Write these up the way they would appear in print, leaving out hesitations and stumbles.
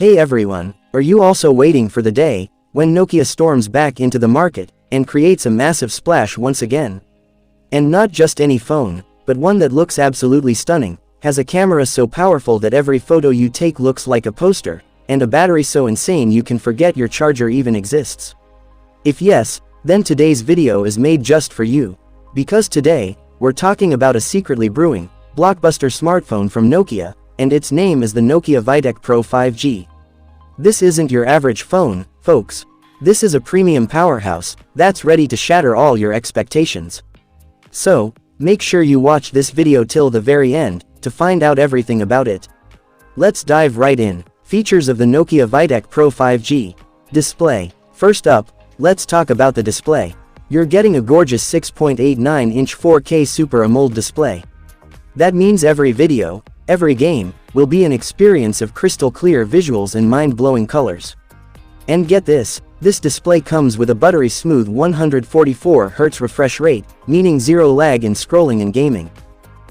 Hey everyone, are you also waiting for the day when Nokia storms back into the market and creates a massive splash once again? And not just any phone, but one that looks absolutely stunning, has a camera so powerful that every photo you take looks like a poster, and a battery so insane you can forget your charger even exists. If yes, then today's video is made just for you. Because today, we're talking about a secretly brewing, blockbuster smartphone from Nokia, and its name is the Nokia Vitech Pro 5G. This isn't your average phone, folks. This is a premium powerhouse that's ready to shatter all your expectations. So, make sure you watch this video till the very end to find out everything about it. Let's dive right in. Features of the Nokia Vitech Pro 5G. Display. First up, let's talk about the display. You're getting a gorgeous 6.89-inch 4K Super AMOLED display. That means every video, every game, will be an experience of crystal clear visuals and mind-blowing colors. And get this display comes with a buttery smooth 144Hz refresh rate, meaning zero lag in scrolling and gaming.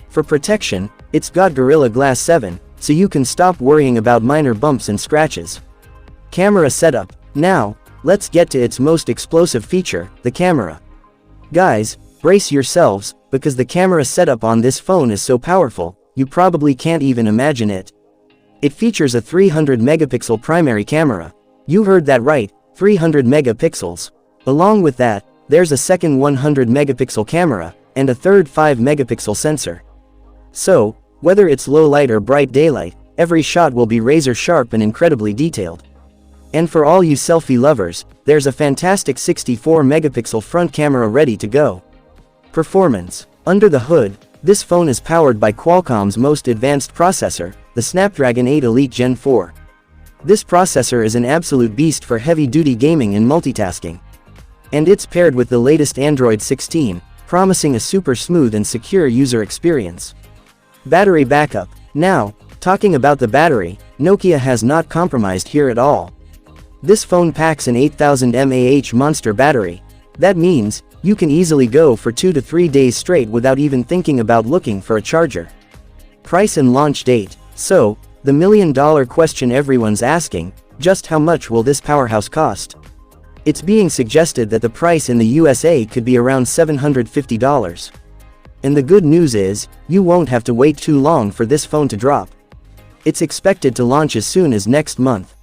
For protection, it's got Gorilla Glass 7, so you can stop worrying about minor bumps and scratches. Camera setup. Now, let's get to its most explosive feature, the camera. Guys, brace yourselves, because the camera setup on this phone is so powerful, you probably can't even imagine it. It features a 300-megapixel primary camera. You heard that right, 300 megapixels. Along with that, there's a second 100-megapixel camera, and a third 5-megapixel sensor. So, whether it's low light or bright daylight, every shot will be razor sharp and incredibly detailed. And for all you selfie lovers, there's a fantastic 64-megapixel front camera ready to go. Performance. Under the hood, this phone is powered by Qualcomm's most advanced processor, the Snapdragon 8 Elite Gen 4. This processor is an absolute beast for heavy-duty gaming and multitasking. And it's paired with the latest Android 16, promising a super smooth and secure user experience. Battery backup. Now, talking about the battery, Nokia has not compromised here at all. This phone packs an 8000 mAh monster battery. That means, you can easily go for 2 to 3 days straight without even thinking about looking for a charger. Price and launch date. So, the million-dollar question everyone's asking, just how much will this powerhouse cost? It's being suggested that the price in the USA could be around $750. And the good news is, you won't have to wait too long for this phone to drop. It's expected to launch as soon as next month.